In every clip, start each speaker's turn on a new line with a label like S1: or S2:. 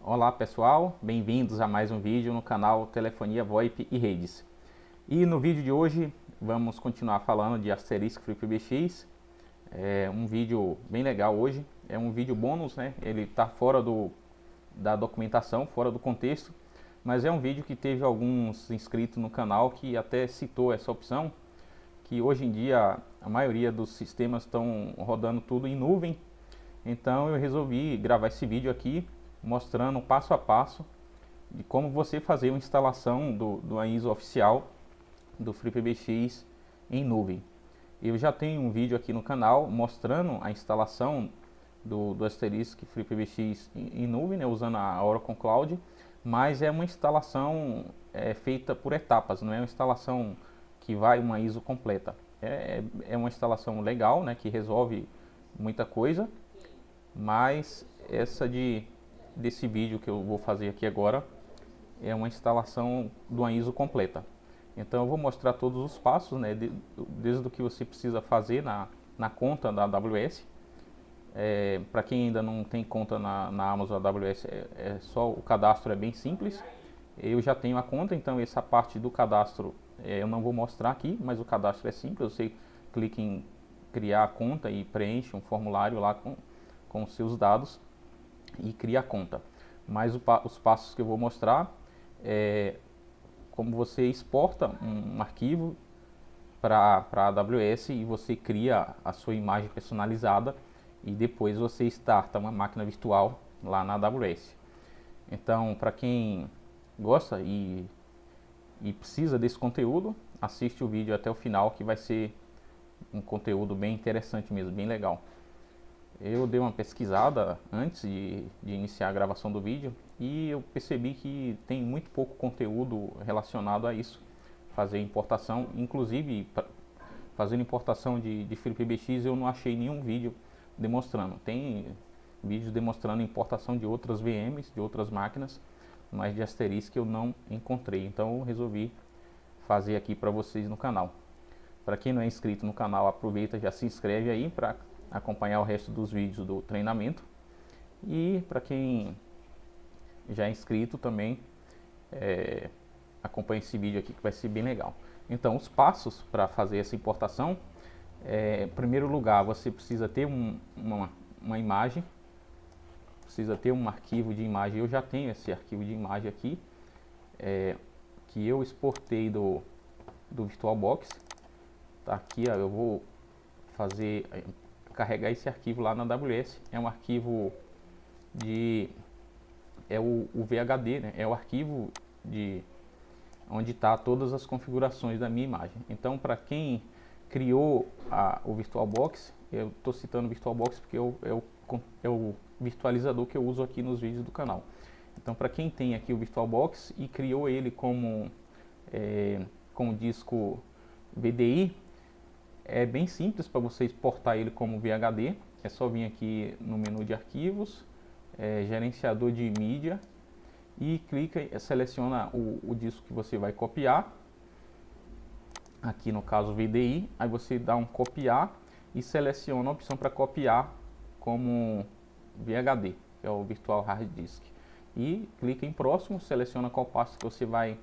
S1: Olá pessoal, bem-vindos a mais um vídeo no canal Telefonia VoIP e Redes. E no vídeo de hoje vamos continuar falando de Asterisk FreePBX. É um vídeo bem legal hoje, é um vídeo bônus, né? Ele está fora da documentação, fora do contexto, mas é um vídeo que teve alguns inscritos no canal que até citou essa opção, que hoje em dia a maioria dos sistemas estão rodando tudo em nuvem. Então eu resolvi gravar esse vídeo aqui mostrando passo a passo de como você fazer uma instalação do ISO oficial do FreePBX em nuvem. Eu já tenho um vídeo aqui no canal mostrando a instalação do Asterisk FreePBX em nuvem, né, usando a Oracle Cloud, mas é uma instalação feita por etapas, não é uma instalação que vai uma ISO completa. É uma instalação legal, né, que resolve muita coisa, mas desse vídeo que eu vou fazer aqui agora é uma instalação do ISO completa. Então eu vou mostrar todos os passos, né, desde o que você precisa fazer na conta da AWS. Para quem ainda não tem conta na Amazon AWS, só o cadastro é bem simples. Eu já tenho a conta, então essa parte do cadastro eu não vou mostrar aqui, mas o cadastro é simples. Você clica em criar a conta e preenche um formulário lá com os seus dados e cria a conta. Mas os passos que eu vou mostrar é como você exporta um arquivo para a AWS e você cria a sua imagem personalizada e depois você starta uma máquina virtual lá na AWS. Então, para quem gosta e precisa desse conteúdo, assiste o vídeo até o final, que vai ser um conteúdo bem interessante mesmo, bem legal. Eu dei uma pesquisada antes de iniciar a gravação do vídeo e eu percebi que tem muito pouco conteúdo relacionado a isso. Fazer importação, inclusive fazendo importação de FreePBX, eu não achei nenhum vídeo demonstrando. Tem vídeos demonstrando importação de outras VMs, de outras máquinas, mas de Asterisk eu não encontrei. Então eu resolvi fazer aqui para vocês no canal. Para quem não é inscrito no canal, aproveita e já se inscreve aí para acompanhar o resto dos vídeos do treinamento. E para quem já é inscrito também, acompanha esse vídeo aqui que vai ser bem legal. Então, os passos para fazer essa importação: em primeiro lugar, você precisa ter uma imagem, precisa ter um arquivo de imagem. Eu já tenho esse arquivo de imagem aqui, que eu exportei do VirtualBox. Tá aqui, ó, eu vou carregar esse arquivo lá na AWS. É um arquivo o VHD, né? É o arquivo onde está todas as configurações da minha imagem. Então, para quem criou o VirtualBox, eu estou citando o VirtualBox porque é o virtualizador que eu uso aqui nos vídeos do canal. Então, para quem tem aqui o VirtualBox e criou ele como disco VDI, é bem simples para você exportar ele como VHD. É só vir aqui no menu de arquivos, gerenciador de mídia, e clica e seleciona o disco que você vai copiar. Aqui no caso VDI, aí você dá um copiar e seleciona a opção para copiar como VHD, que é o Virtual Hard Disk. E clica em próximo, seleciona qual passo que você vai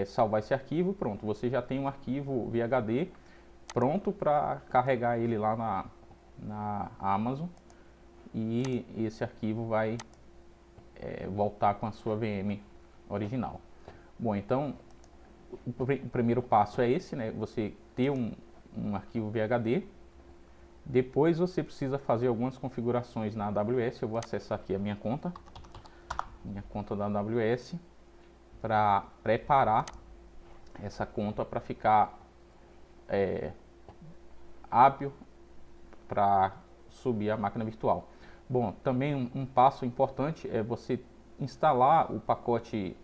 S1: salvar esse arquivo. Pronto, você já tem um arquivo VHD pronto para carregar ele lá na Amazon, e esse arquivo vai voltar com a sua VM original. Bom, então o primeiro passo é esse, né? Você ter um arquivo VHD. Depois você precisa fazer algumas configurações na AWS. Eu vou acessar aqui a minha conta da AWS, para preparar essa conta para ficar hábil para subir a máquina virtual. Bom, também um passo importante é você instalar o pacote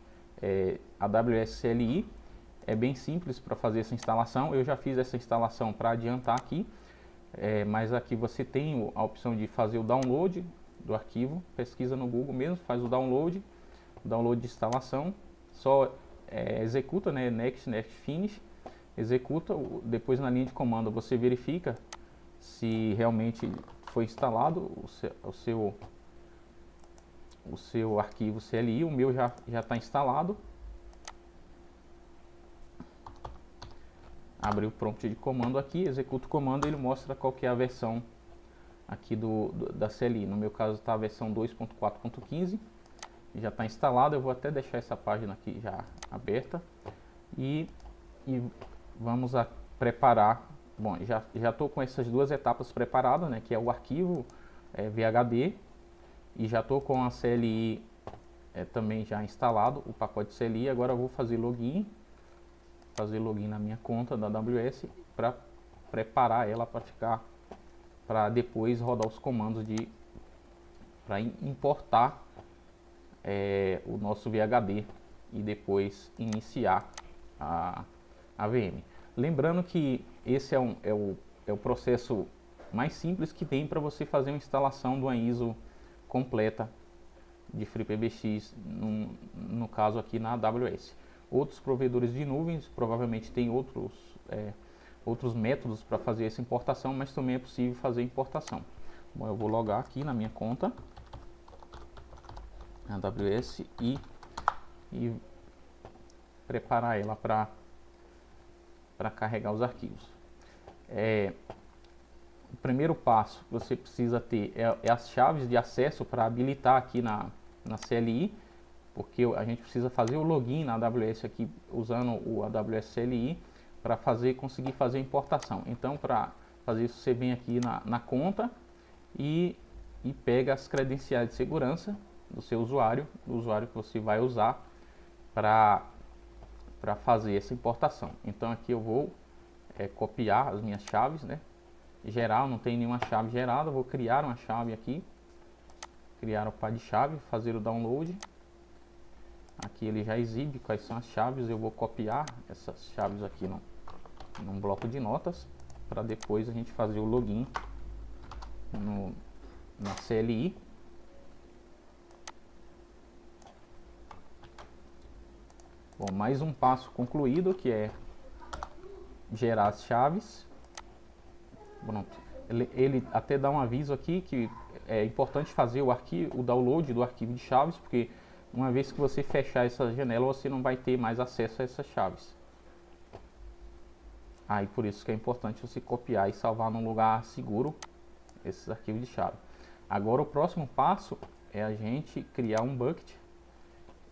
S1: AWS CLI. É bem simples para fazer essa instalação. Eu já fiz essa instalação para adiantar aqui, mas aqui você tem a opção de fazer o download do arquivo. Pesquisa no Google mesmo, faz o download de instalação, só executa, né, next finish, executa. Depois na linha de comando você verifica se realmente foi instalado o seu arquivo CLI. O meu já está instalado. Abre o prompt de comando aqui, executa o comando, ele mostra qual que é a versão aqui da CLI. No meu caso está a versão 2.4.15, já está instalado. Eu vou até deixar essa página aqui já aberta e vamos preparar. Bom, já estou com essas duas etapas preparadas, né, que é o arquivo VHD, e já estou com a CLI também já instalado, o pacote CLI. Agora eu vou fazer login na minha conta da AWS para preparar ela para depois rodar os comandos para importar o nosso VHD e depois iniciar a VM. Lembrando que esse é o processo mais simples que tem para você fazer uma instalação de uma ISO completa de FreePBX, no caso aqui na AWS. Outros provedores de nuvens provavelmente têm outros métodos para fazer essa importação, mas também é possível fazer importação. Bom, eu vou logar aqui na minha conta AWS e preparar ela para carregar os arquivos. O primeiro passo que você precisa ter é as chaves de acesso para habilitar aqui na CLI, porque a gente precisa fazer o login na AWS aqui usando o AWS CLI para conseguir fazer a importação. Então, para fazer isso, você vem aqui na conta e pega as credenciais de segurança do seu usuário, do usuário que você vai usar para fazer essa importação. Então aqui eu vou copiar as minhas chaves, né? Geral, não tem nenhuma chave gerada, eu vou criar uma chave aqui, criar o par de chave, fazer o download. Aqui ele já exibe quais são as chaves. Eu vou copiar essas chaves aqui num bloco de notas para depois a gente fazer o login na CLI. Bom, mais um passo concluído, que é gerar as chaves. Pronto. Ele até dá um aviso aqui que é importante fazer o download do arquivo de chaves, porque uma vez que você fechar essa janela, você não vai ter mais acesso a essas chaves. E por isso que é importante você copiar e salvar num lugar seguro esses arquivos de chave. Agora o próximo passo é a gente criar um bucket,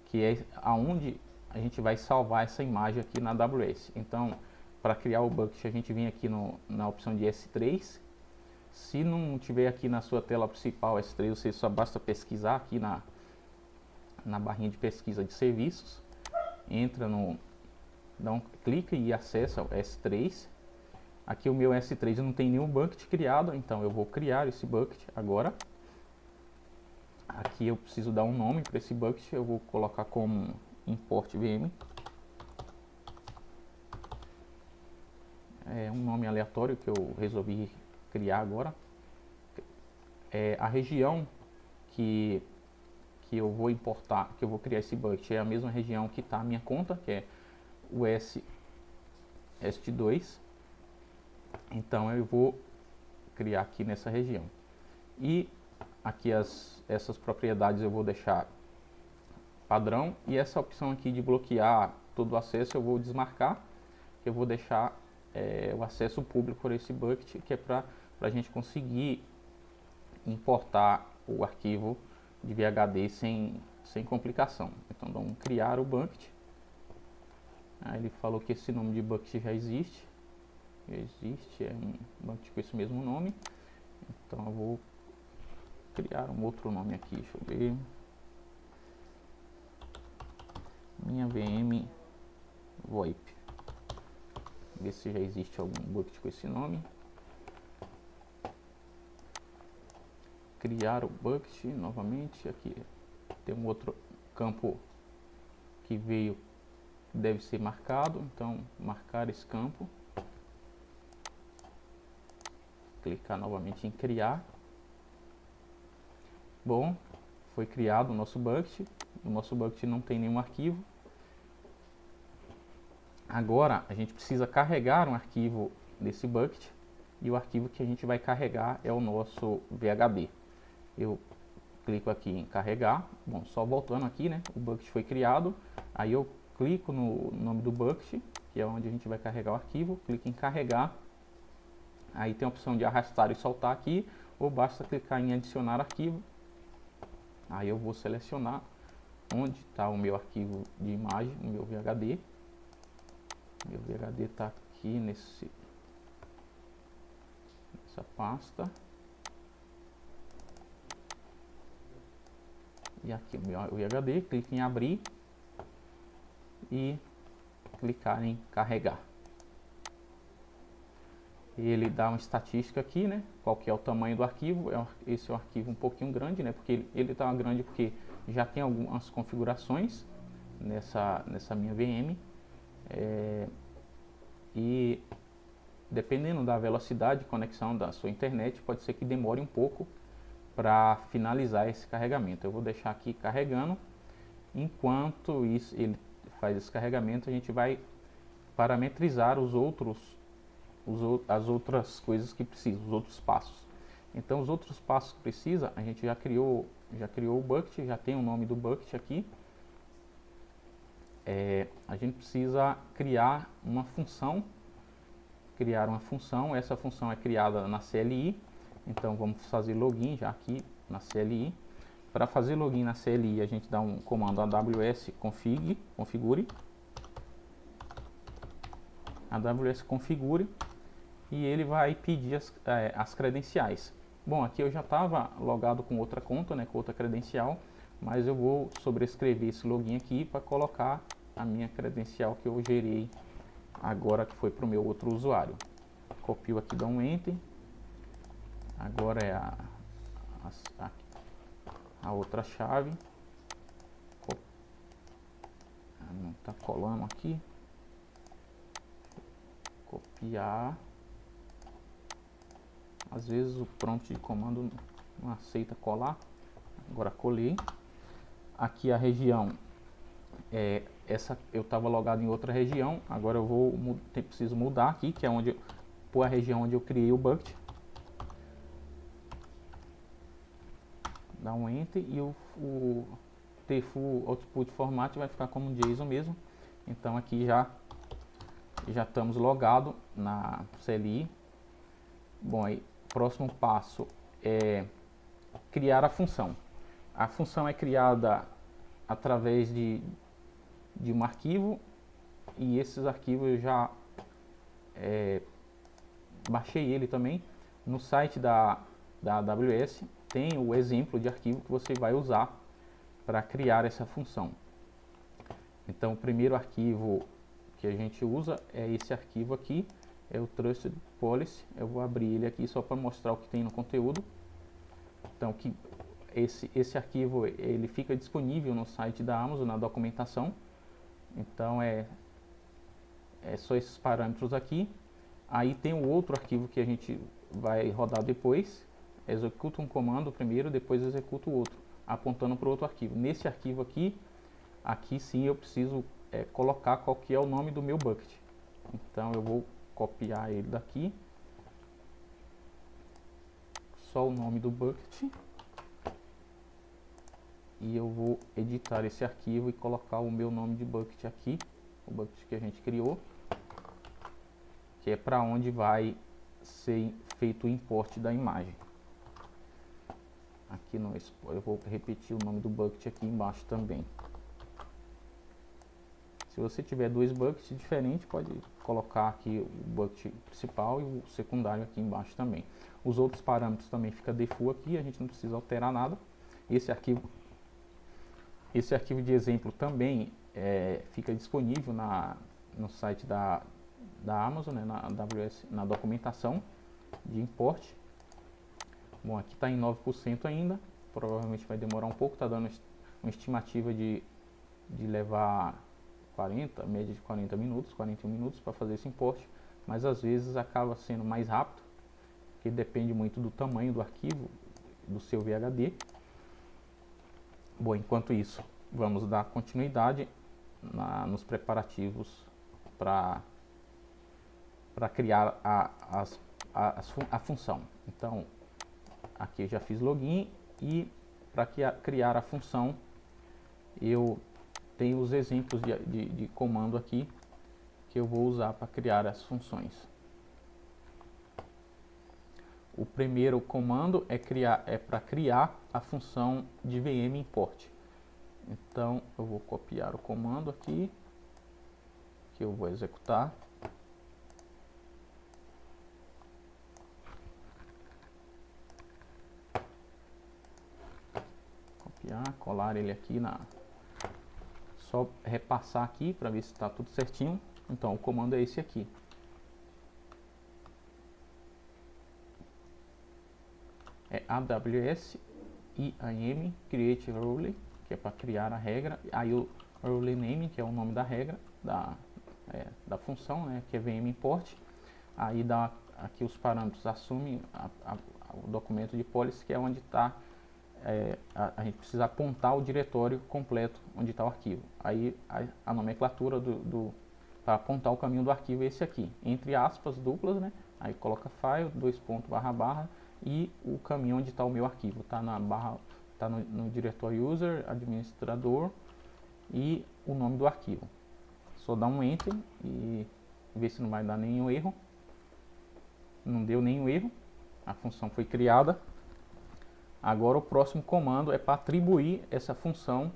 S1: que é aonde a gente vai salvar essa imagem aqui na AWS. Então, para criar o bucket, a gente vem aqui na opção de S3. Se não tiver aqui na sua tela principal S3, você só basta pesquisar aqui na barrinha de pesquisa de serviços. Entra dá um clique e acessa o S3. Aqui o meu S3 não tem nenhum bucket criado, então eu vou criar esse bucket agora. Aqui eu preciso dar um nome para esse bucket, eu vou colocar como import VM. É um nome aleatório que eu resolvi criar agora. A região que eu vou importar, que eu vou criar esse bucket, é a mesma região que está a minha conta, que é o EST2. Então eu vou criar aqui nessa região. E aqui essas propriedades eu vou deixar padrão, e essa opção aqui de bloquear todo o acesso eu vou desmarcar. Eu vou deixar o acesso público por esse bucket, que é para a gente conseguir importar o arquivo de VHD sem complicação. Então vamos criar o bucket. Ele falou que esse nome de bucket já existe. É um bucket com esse mesmo nome. Então eu vou criar um outro nome aqui. Deixa eu ver. Minha VM VoIP. Ver se já existe algum bucket com esse nome. Criar o bucket novamente. Aqui tem um outro campo que veio, deve ser marcado. Então marcar esse campo. Clicar novamente em criar. Bom, foi criado o nosso bucket. O nosso bucket não tem nenhum arquivo. Agora a gente precisa carregar um arquivo desse bucket, e o arquivo que a gente vai carregar é o nosso VHD. Eu clico aqui em carregar. Bom, só voltando aqui, né, o bucket foi criado, aí eu clico no nome do bucket, que é onde a gente vai carregar o arquivo, clico em carregar, aí tem a opção de arrastar e soltar aqui, ou basta clicar em adicionar arquivo. Aí eu vou selecionar onde está o meu arquivo de imagem, o meu VHD. Meu VHD está aqui nessa pasta. E aqui o meu VHD, clique em abrir e clicar em carregar. Ele dá uma estatística aqui, né? Qual que é o tamanho do arquivo. Esse é um arquivo um pouquinho grande, né? Porque ele está grande porque já tem algumas configurações nessa minha VM. E dependendo da velocidade de conexão da sua internet, pode ser que demore um pouco para finalizar esse carregamento. Eu vou deixar aqui carregando. Enquanto isso, ele faz esse carregamento, a gente vai parametrizar as outras coisas que precisa, os outros passos. Então, os outros passos que precisa, a gente já criou o bucket, já tem o nome do bucket aqui. A gente precisa criar uma função. Essa função é criada na CLI. Então, vamos fazer login já aqui na CLI. Para fazer login na CLI, a gente dá um comando aws configure. AWS configure. E ele vai pedir as credenciais. Bom, aqui eu já estava logado com outra conta, né, com outra credencial, mas eu vou sobrescrever esse login aqui para colocar a minha credencial que eu gerei agora, que foi para o meu outro usuário. Copio aqui, dou um Enter. Agora é a outra chave. Não está colando aqui. Copiar. Às vezes o prompt de comando não aceita colar. Agora colei. Aqui a região essa eu estava logado em outra região. Agora eu preciso mudar aqui, que é onde a região onde eu criei o bucket. Dá um Enter e o Full Output Format vai ficar como JSON mesmo. Então aqui já estamos logados na CLI. Bom, aí próximo passo é criar a função. A função é criada através de um arquivo, e esses arquivos eu já baixei ele também. No site da AWS tem o exemplo de arquivo que você vai usar para criar essa função. Então o primeiro arquivo que a gente usa é esse arquivo aqui, é o Trusted Policy. Eu vou abrir ele aqui só para mostrar o que tem no conteúdo. Então esse arquivo ele fica disponível no site da Amazon, na documentação. Então é só esses parâmetros aqui. Aí tem o outro arquivo que a gente vai rodar depois. Executa um comando primeiro, depois executa o outro, apontando para o outro arquivo. Nesse arquivo aqui sim eu preciso colocar qual que é o nome do meu bucket. Então eu vou copiar ele daqui, só o nome do bucket, e eu vou editar esse arquivo e colocar o meu nome de bucket aqui, o bucket que a gente criou, que é para onde vai ser feito o import da imagem. Aqui eu vou repetir o nome do bucket aqui embaixo também. Se você tiver dois buckets diferentes, pode colocar aqui o bucket principal e o secundário aqui embaixo também. Os outros parâmetros também fica default aqui, a gente não precisa alterar nada. Esse arquivo de exemplo também fica disponível no site da Amazon, né, na AWS, na documentação de import. Bom, aqui está em 9% ainda, provavelmente vai demorar um pouco, está dando uma estimativa de levar média de 41 minutos para fazer esse import, mas às vezes acaba sendo mais rápido, porque depende muito do tamanho do arquivo, do seu VHD. Bom, enquanto isso, vamos dar continuidade nos preparativos para criar a função. Então, aqui eu já fiz login e para criar a função, eu tenho os exemplos de comando aqui que eu vou usar para criar as funções. O primeiro comando é para criar a função de VM import. Então eu vou copiar o comando aqui, que eu vou executar. Copiar, colar ele aqui só repassar aqui para ver se está tudo certinho. Então o comando é esse aqui. É AWS IAM create rule, que é para criar a regra. Aí o rule name, que é o nome da regra da função, né, que é VM import. Aí dá aqui os parâmetros, assume o documento de policy, que é onde está, a gente precisa apontar o diretório completo onde está o arquivo. Aí a nomenclatura para apontar o caminho do arquivo é esse aqui, entre aspas duplas, né? Aí coloca file, // e o caminho onde está o meu arquivo, está na barra, está no diretório user, administrador e o nome do arquivo. Só dá um enter e ver se não vai dar nenhum erro. Não deu nenhum erro, a função foi criada. Agora o próximo comando é para atribuir essa função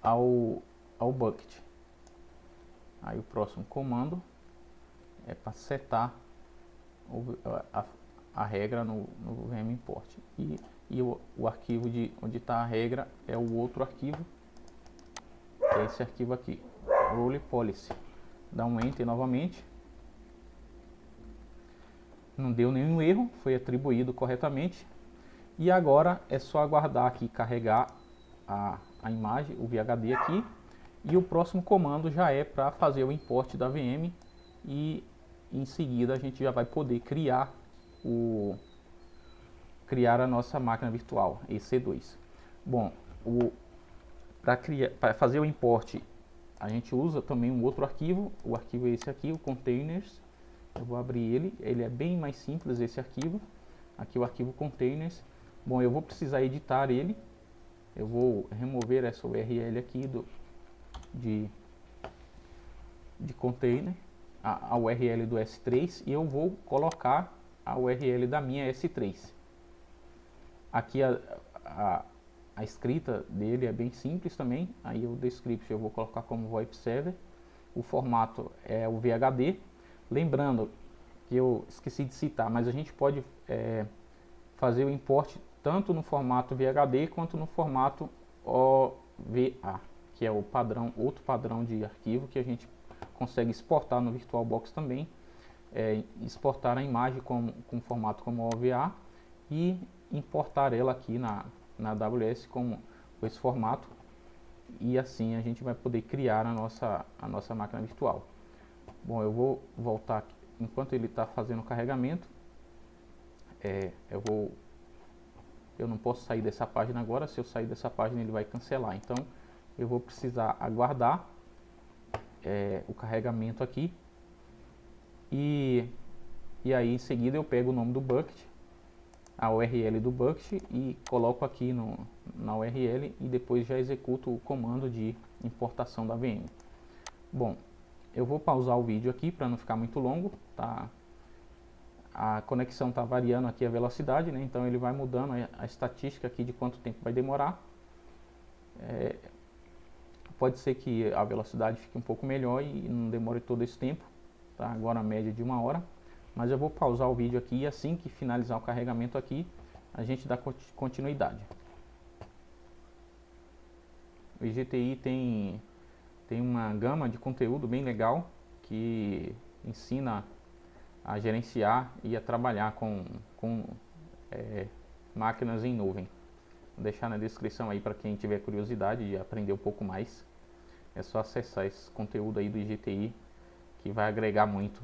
S1: ao bucket. Aí o próximo comando é para setar a regra no VM import. E o arquivo onde está a regra é o outro arquivo, que é esse arquivo aqui, rule policy. Dá um enter novamente. Não deu nenhum erro, foi atribuído corretamente. E agora é só aguardar aqui carregar a imagem, o VHD aqui. E o próximo comando já é para fazer o import da VM. E em seguida a gente já vai poder criar a nossa máquina virtual, EC2. Bom, para fazer o import, a gente usa também um outro arquivo. O arquivo é esse aqui, o containers. Eu vou abrir ele é bem mais simples esse arquivo. Aqui o arquivo containers. Bom, eu vou precisar editar ele. Eu vou remover essa URL aqui de container, a URL do S3, e eu vou colocar a URL da minha S3. Aqui a escrita dele é bem simples também. Aí o description eu vou colocar como VoIP Server. O formato é o VHD. Lembrando que eu esqueci de citar, mas a gente pode fazer o import tanto no formato VHD quanto no formato OVA, que é o outro padrão de arquivo que a gente consegue exportar no VirtualBox também. Exportar a imagem com formato como OVA e importar ela aqui na AWS com esse formato, e assim a gente vai poder criar a nossa máquina virtual. Bom, eu vou voltar aqui, enquanto ele está fazendo o carregamento. Eu não posso sair dessa página agora. Se eu sair dessa página ele vai cancelar, então eu vou precisar aguardar o carregamento aqui, e aí em seguida eu pego o nome do bucket, a URL do bucket, e coloco aqui na URL, e depois já executo o comando de importação da VM. Bom, eu vou pausar o vídeo aqui para não ficar muito longo, tá? A conexão está variando aqui a velocidade, né? Então ele vai mudando a estatística aqui de quanto tempo vai demorar. Pode ser que a velocidade fique um pouco melhor e não demore todo esse tempo, tá? Agora a média de 1 hora. Mas eu vou pausar o vídeo aqui, e assim que finalizar o carregamento aqui, a gente dá continuidade. O IGTI tem uma gama de conteúdo bem legal que ensina a gerenciar e a trabalhar com máquinas em nuvem. Vou deixar na descrição aí para quem tiver curiosidade de aprender um pouco mais. É só acessar esse conteúdo aí do IGTI, que vai agregar muito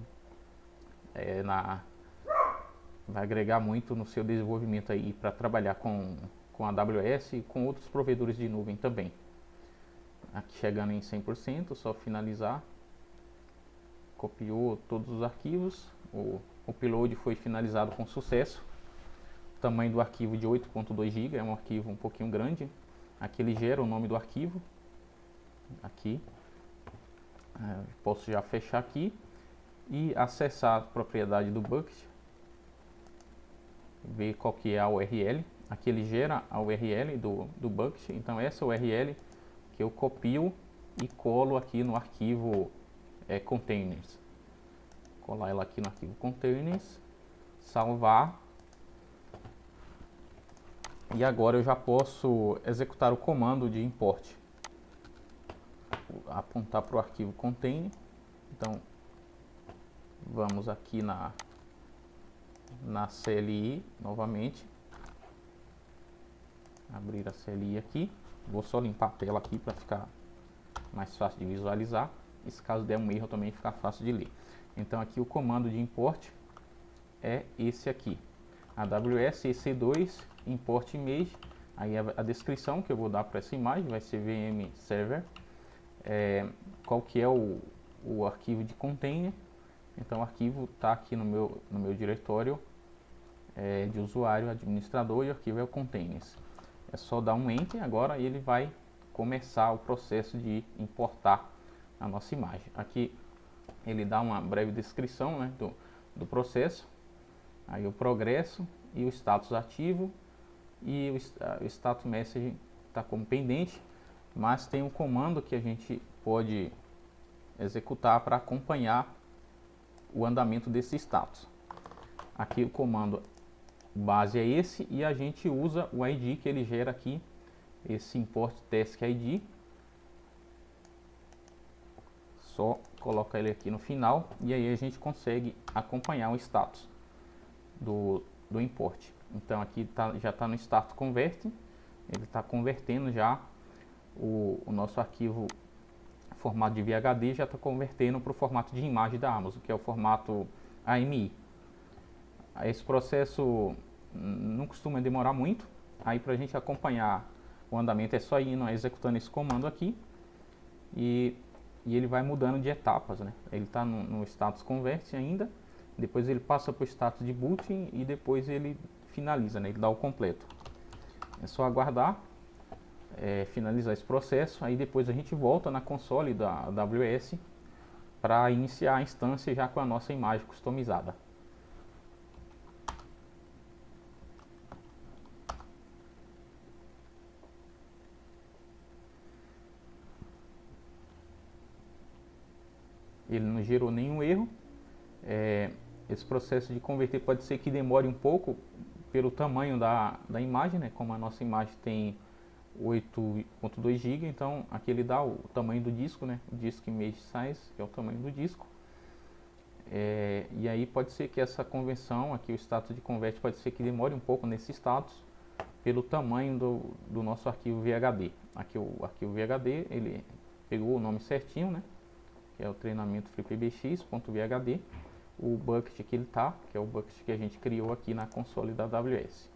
S1: no seu desenvolvimento aí para trabalhar com a AWS e com outros provedores de nuvem também. Aqui chegando em 100%, só finalizar. Copiou todos os arquivos, o upload foi finalizado com sucesso. tamanho do arquivo de 8.2 GB, é um arquivo um pouquinho grande. Aqui ele gera o nome do arquivo. Aqui. Posso já fechar aqui e acessar a propriedade do bucket. Ver qual que é a URL. Aqui ele gera a URL do bucket. Então essa URL que eu copio e colo aqui no arquivo containers. Colar ela aqui no arquivo containers, salvar. E agora eu já posso executar o comando de import. Apontar para o arquivo container. Então vamos aqui na CLI novamente. Abrir a CLI aqui. Vou só limpar a tela aqui para ficar mais fácil de visualizar. E se caso der um erro também ficar fácil de ler. Então aqui o comando de import é esse aqui. AWS EC2 import image. Aí a descrição que eu vou dar para essa imagem vai ser VM server. Qual que é o arquivo de container. Então o arquivo está aqui no meu diretório de usuário administrador e o arquivo é o containers. É só dar um enter agora e ele vai começar o processo de importar a nossa imagem. Aqui ele dá uma breve descrição, né, do processo, aí o progresso e o status ativo e o status message está como pendente, mas tem um comando que a gente pode executar para acompanhar o andamento desse status. Aqui o comando base é esse e a gente usa o ID que ele gera aqui, esse import task ID. Só coloca ele aqui no final e aí a gente consegue acompanhar o status do import. Então aqui já está no status convert, ele está convertendo já o nosso arquivo formato de VHD, já está convertendo para o formato de imagem da Amazon, que é o formato AMI. Esse processo não costuma demorar muito. Aí para a gente acompanhar o andamento é só ir executando esse comando aqui e ele vai mudando de etapas, né? Ele está no status convert ainda, depois ele passa para o status de booting e depois ele finaliza, né? Ele dá o completo. É só aguardar finalizar esse processo, aí depois a gente volta na console da AWS para iniciar a instância já com a nossa imagem customizada. Ele não gerou nenhum erro. Esse processo de converter pode ser que demore um pouco pelo tamanho da imagem, né? Como a nossa imagem tem 8.2 GB, então aqui ele dá o tamanho do disco, né? O disk image size, que é o tamanho do disco. E aí pode ser que essa conversão, aqui o status de convert, pode ser que demore um pouco nesse status pelo tamanho do nosso arquivo VHD. Aqui o arquivo VHD, ele pegou o nome certinho, né? Que é o treinamento FreePBX.VHD. O bucket que ele tá, que é o bucket que a gente criou aqui na console da AWS.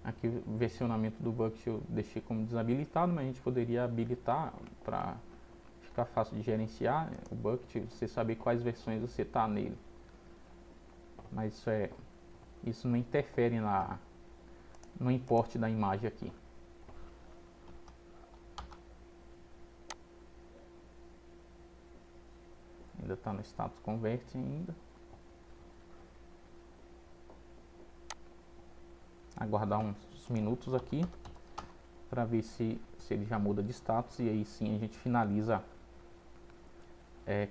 S1: Aqui o versionamento do bucket eu deixei como desabilitado, mas a gente poderia habilitar para ficar fácil de gerenciar o bucket, você saber quais versões você tá nele. Mas isso não interfere no import da imagem aqui. Ainda está no status convert ainda. Aguardar uns minutos aqui para ver se ele já muda de status e aí sim a gente finaliza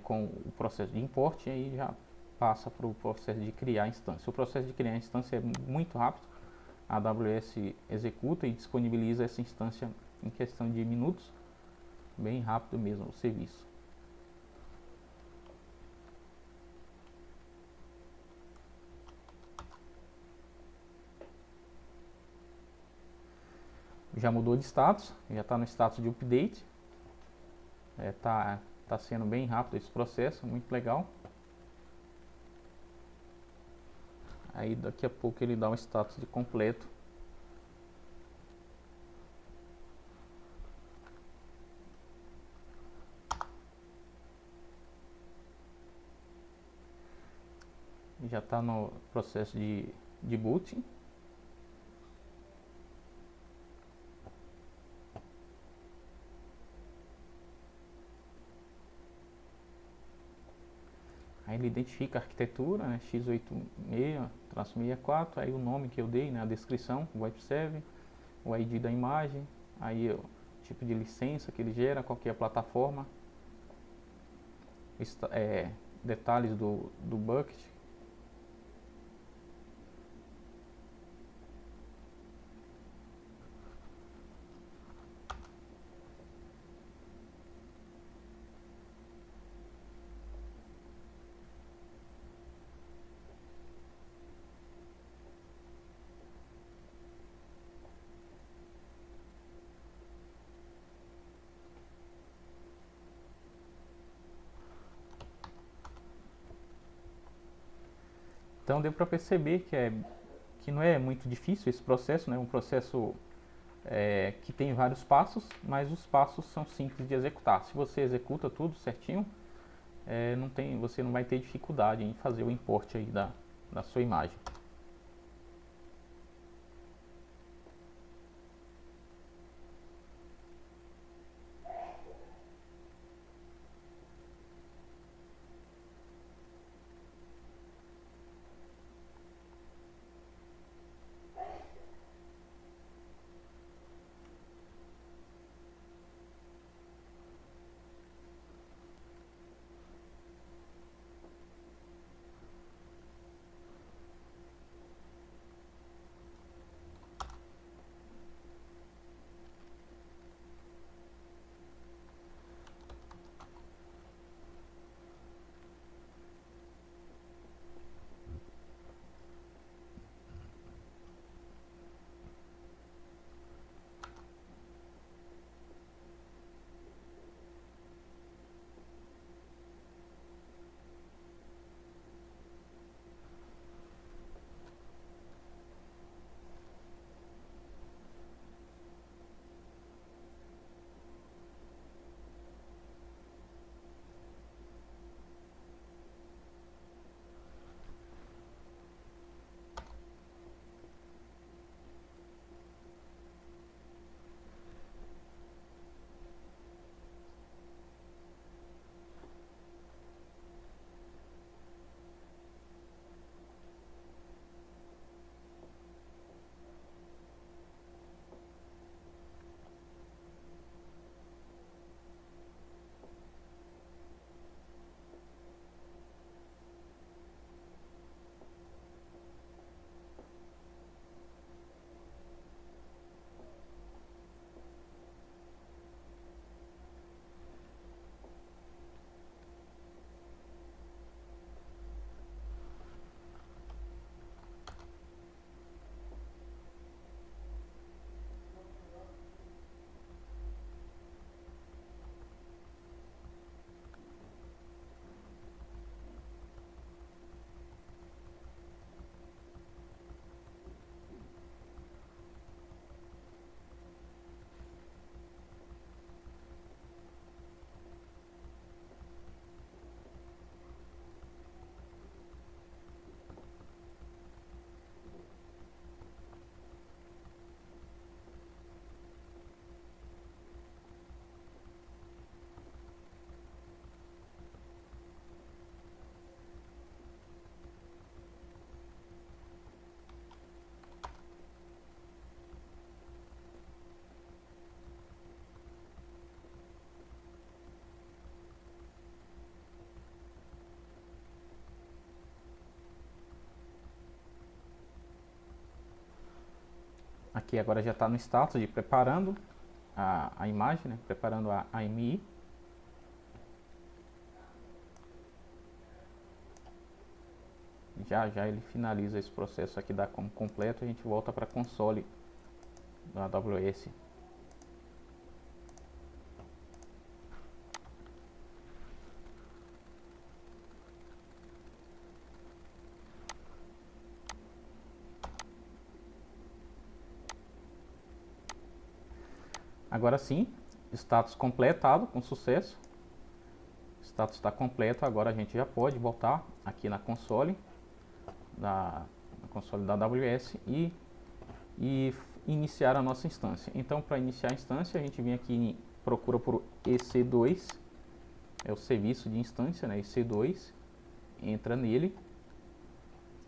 S1: com o processo de import e aí já passa para o processo de criar a instância. O processo de criar a instância é muito rápido. A AWS executa e disponibiliza essa instância em questão de minutos. Bem rápido mesmo o serviço. Já mudou de status, já está no status de update. Tá sendo bem rápido esse processo, muito legal. Aí daqui a pouco ele dá um status de completo. já está no processo de boot. Aí ele identifica a arquitetura, né, x86-64, aí o nome que eu dei, né, a descrição, o VoIP Server, o ID da imagem, aí o tipo de licença que ele gera, qual que é a plataforma, detalhes do bucket. Então deu para perceber que não é muito difícil esse processo, né? Um processo que tem vários passos, mas os passos são simples de executar. Se você executa tudo certinho, você não vai ter dificuldade em fazer o import aí da sua imagem. Aqui agora já está no status de preparando a imagem, né? Preparando a AMI. Já ele finaliza esse processo aqui, dá como completo, a gente volta para console da AWS. Agora sim, status completado com sucesso. Status está completo, agora a gente já pode voltar aqui na console. no console da AWS e iniciar a nossa instância. Então, para iniciar a instância, a gente vem aqui em procura por EC2, é o serviço de instância, né, EC2, entra nele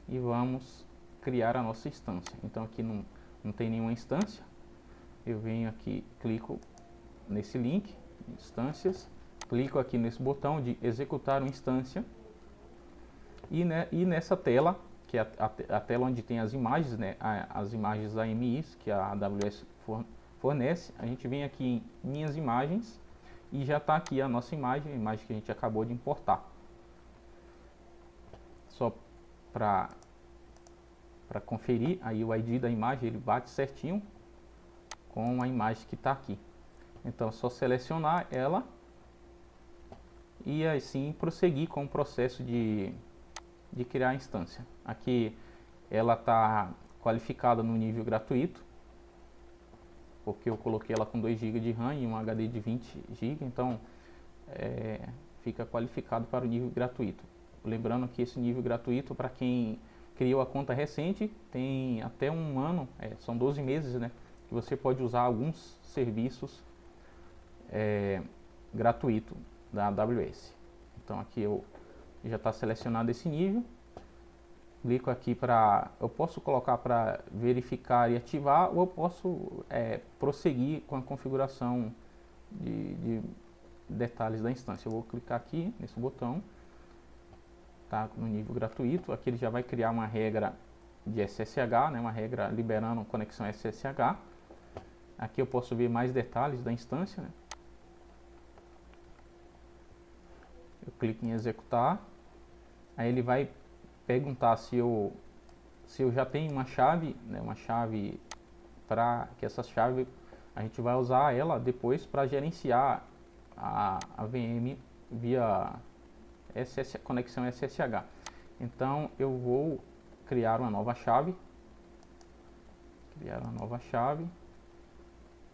S1: e vamos criar a nossa instância. Então aqui não tem nenhuma instância, eu venho aqui, clico nesse link, instâncias, clico aqui nesse botão de executar uma instância e nessa tela, que é a tela onde tem as imagens, né, as imagens AMIs que a AWS fornece, a gente vem aqui em minhas imagens e já está aqui a nossa imagem, a imagem que a gente acabou de importar. Só para conferir, aí o ID da imagem ele bate certinho com a imagem que está aqui. Então é só selecionar ela e assim prosseguir com o processo de criar a instância. Aqui ela está qualificada no nível gratuito, porque eu coloquei ela com 2 GB de RAM e um HD de 20 GB, então fica qualificado para o nível gratuito. Lembrando que esse nível gratuito, para quem criou a conta recente, tem até um ano, são 12 meses, né, que você pode usar alguns serviços gratuito da AWS. Então aqui eu já está selecionado esse nível, clico aqui eu posso colocar para verificar e ativar, ou eu posso prosseguir com a configuração de detalhes da instância. Eu vou clicar aqui nesse botão, tá no nível gratuito, aqui ele já vai criar uma regra de SSH, né, uma regra liberando conexão SSH. Aqui eu posso ver mais detalhes da instância, né. Eu clico em executar, aí ele vai perguntar se eu já tenho uma chave, né, uma chave para que essa chave a gente vai usar ela depois para gerenciar a VM via conexão SSH. Então eu vou criar uma nova chave,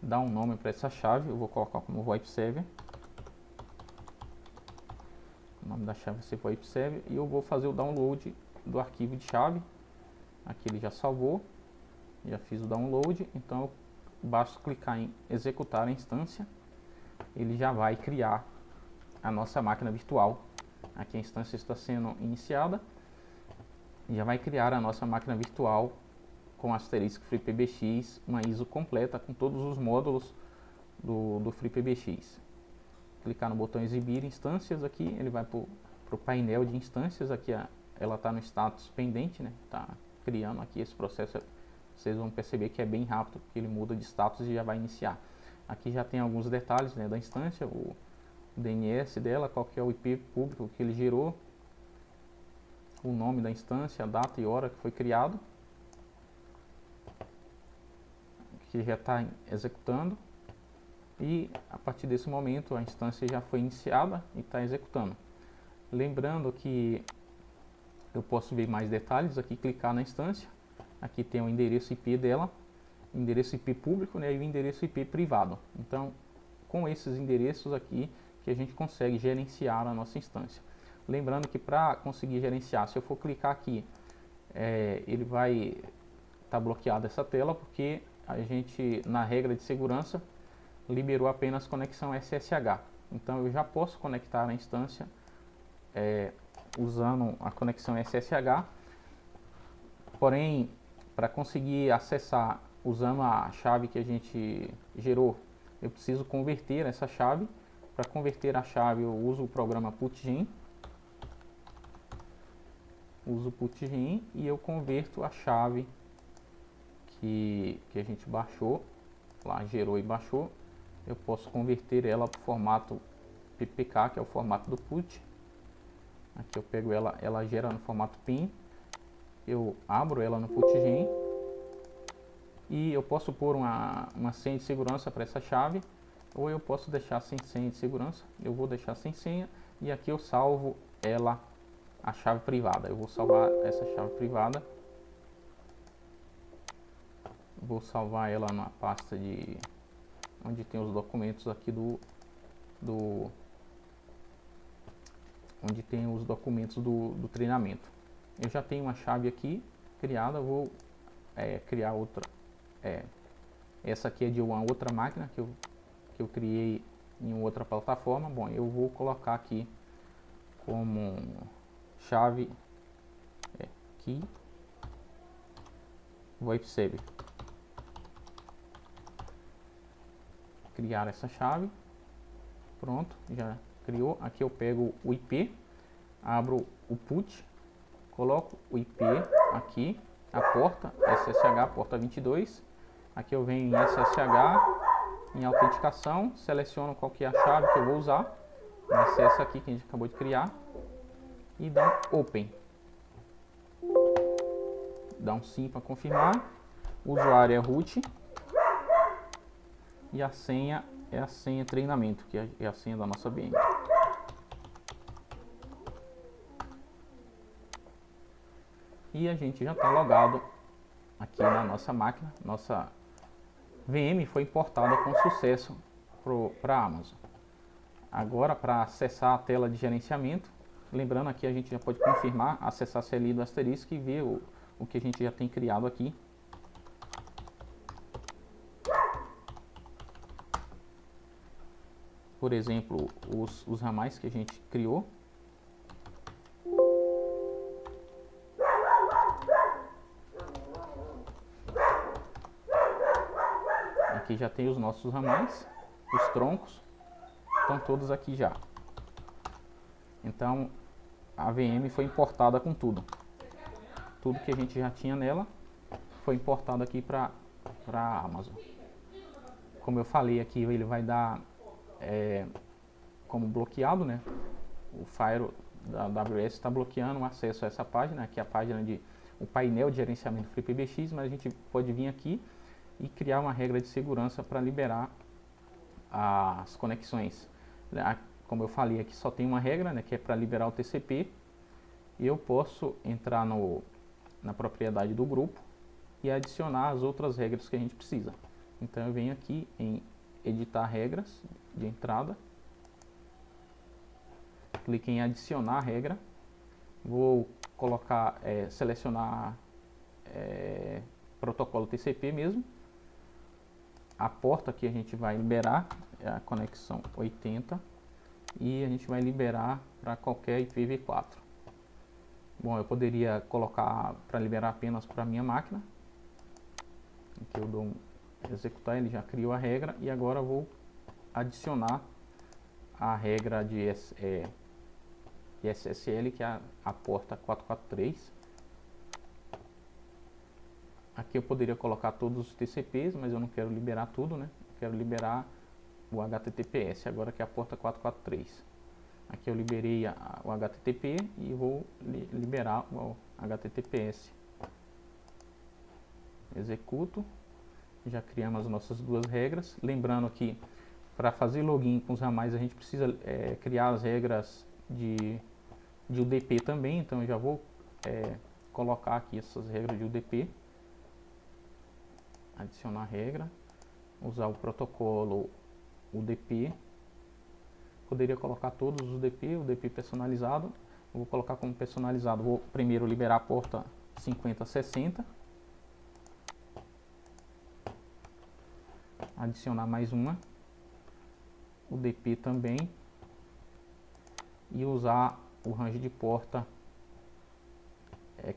S1: dar um nome para essa chave, eu vou colocar como VoIP Server. O nome da chave vai ser VoIP Server e eu vou fazer o download do arquivo de chave. Aqui ele já salvou, já fiz o download, então basta clicar em executar a instância, ele já vai criar a nossa máquina virtual. Aqui a instância está sendo iniciada, já vai criar a nossa máquina virtual com Asterisk FreePBX, uma ISO completa com todos os módulos do FreePBX. Clicar no botão exibir instâncias aqui, ele vai para o painel de instâncias. Aqui ela está no status pendente, né? Está criando aqui esse processo. Vocês vão perceber que é bem rápido, porque ele muda de status e já vai iniciar. Aqui já tem alguns detalhes, né, da instância, o DNS dela, qual que é o IP público que ele gerou, o nome da instância, a data e hora que foi criado. Aqui já está executando. E a partir desse momento a instância já foi iniciada e está executando. Lembrando que eu posso ver mais detalhes aqui, clicar na instância. Aqui tem o endereço IP dela, endereço IP público, né, e o endereço IP privado. Então, com esses endereços aqui que a gente consegue gerenciar a nossa instância. Lembrando que para conseguir gerenciar, se eu for clicar aqui, ele vai estar bloqueado essa tela, porque a gente, na regra de segurança, liberou apenas conexão SSH. Então eu já posso conectar a instância usando a conexão SSH. Porém, para conseguir acessar usando a chave que a gente gerou, eu preciso converter essa chave. Para converter a chave eu uso o programa putgen. Uso o putgen e eu converto a chave que a gente baixou, lá gerou e baixou. Eu posso converter ela para o formato PPK, que é o formato do put. Aqui eu pego ela gera no formato PIN. Eu abro ela no putgen e eu posso pôr uma senha de segurança para essa chave, ou eu posso deixar sem senha de segurança. Eu vou deixar sem senha e aqui eu salvo ela, a chave privada. Eu vou salvar essa chave privada. Vou salvar ela na pasta de onde tem os documentos aqui onde tem os documentos do treinamento. eu já tenho uma chave aqui criada, eu vou criar outra. Essa aqui é de uma outra máquina que eu criei em outra plataforma. Bom, eu vou colocar aqui como chave key VoIP Server. Criar essa chave. Pronto, já criou. Aqui eu pego o IP, abro o put, coloco o IP aqui, a porta SSH, porta 22. Aqui eu venho em SSH, em autenticação, seleciono qual que é a chave que eu vou usar, essa aqui que a gente acabou de criar, e dá um Open. Dá um sim para confirmar. O usuário é root e a senha é a senha treinamento, que é a senha da nossa VM. E a gente já está logado aqui na nossa máquina. Nossa VM foi importada com sucesso para a Amazon. Agora, para acessar a tela de gerenciamento, lembrando aqui a gente já pode confirmar, acessar a CLI do asterisco e ver o que a gente já tem criado aqui. Por exemplo, os ramais que a gente criou. Aqui já tem os nossos ramais, os troncos, estão todos aqui já. Então a VM foi importada com tudo. Tudo que a gente já tinha nela foi importado aqui para a Amazon. Como eu falei aqui, ele vai dar como bloqueado, né? O Firewall da AWS está bloqueando o acesso a essa página, que é a página o painel de gerenciamento FreePBX, mas a gente pode vir aqui e criar uma regra de segurança para liberar as conexões. Como eu falei, aqui só tem uma regra, né, que é para liberar o TCP. E eu posso entrar na propriedade do grupo e adicionar as outras regras que a gente precisa. Então eu venho aqui em editar regras de entrada, clique em adicionar regra, vou colocar, selecionar protocolo TCP mesmo. A porta que a gente vai liberar é a conexão 80 e a gente vai liberar para qualquer IPv4. Bom, eu poderia colocar para liberar apenas para minha máquina. Aqui eu dou executar, ele já criou a regra e agora eu vou adicionar a regra de SSL, que é a porta 443. Aqui eu poderia colocar todos os TCPs, mas eu não quero liberar tudo, né? Eu quero liberar o HTTPS, agora que é a porta 443. Aqui eu liberei o HTTP e vou liberar o HTTPS. Executo. Já criamos as nossas duas regras. Lembrando que para fazer login com os ramais a gente precisa criar as regras de UDP também. Então eu já vou colocar aqui essas regras de UDP. Adicionar regra, usar o protocolo UDP. Poderia colocar todos os UDP personalizado. Eu vou colocar como personalizado. Vou primeiro liberar a porta 5060. Adicionar mais uma UDP também. E usar o range de porta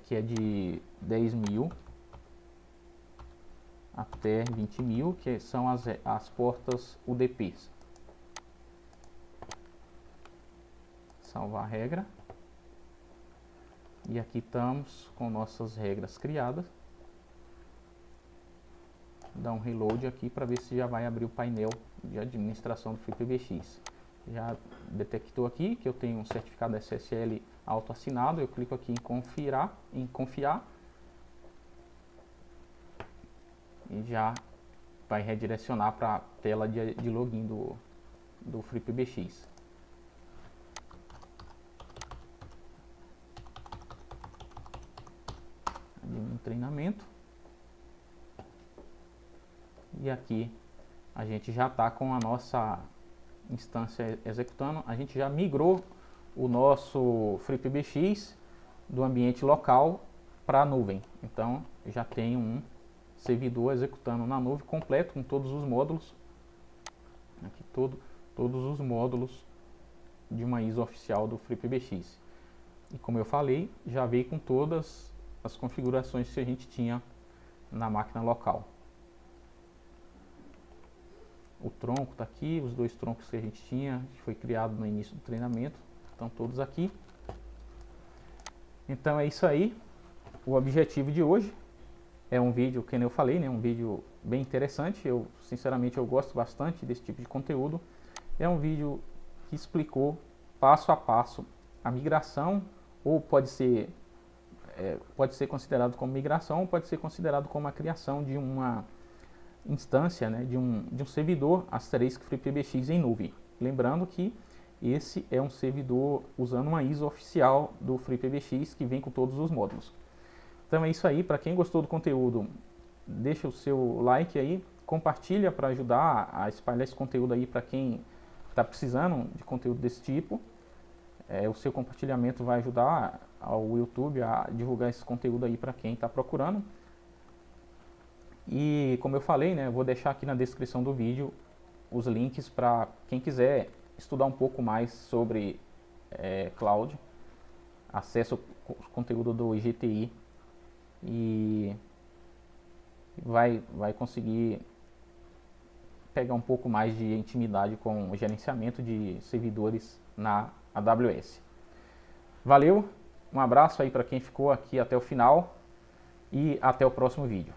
S1: que é de 10.000 até 20.000, que são as portas UDPs. Salvar a regra. E aqui estamos com nossas regras criadas. Dá um reload aqui para ver se já vai abrir o painel de administração do FreePBX. Já detectou aqui que eu tenho um certificado SSL autoassinado. Eu clico aqui em confiar. E já vai redirecionar para a tela de login do FreePBX. Admin treinamento. E aqui a gente já está com a nossa instância executando. A gente já migrou o nosso FreePBX do ambiente local para a nuvem. Então já tem um servidor executando na nuvem completo com todos os módulos. Aqui todos os módulos de uma ISO oficial do FreePBX. E como eu falei, já veio com todas as configurações que a gente tinha na máquina local. O tronco está aqui, os dois troncos que a gente tinha, que foi criado no início do treinamento, estão todos aqui. Então é isso aí. O objetivo de hoje é um vídeo, que eu falei, né, um vídeo bem interessante. Sinceramente, eu gosto bastante desse tipo de conteúdo. É um vídeo que explicou passo a passo a migração, ou pode ser considerado como migração, ou pode ser considerado como a criação de uma instância, né, de um servidor Asterisk FreePBX em nuvem. Lembrando que esse é um servidor usando uma ISO oficial do FreePBX que vem com todos os módulos. Então é isso aí. Para quem gostou do conteúdo, deixa o seu like aí, compartilha para ajudar a espalhar esse conteúdo aí para quem está precisando de conteúdo desse tipo. O seu compartilhamento vai ajudar ao YouTube a divulgar esse conteúdo aí para quem está procurando. E como eu falei, né, eu vou deixar aqui na descrição do vídeo os links para quem quiser estudar um pouco mais sobre cloud, acesso ao conteúdo do IGTI e vai conseguir pegar um pouco mais de intimidade com o gerenciamento de servidores na AWS. Valeu, um abraço aí para quem ficou aqui até o final e até o próximo vídeo.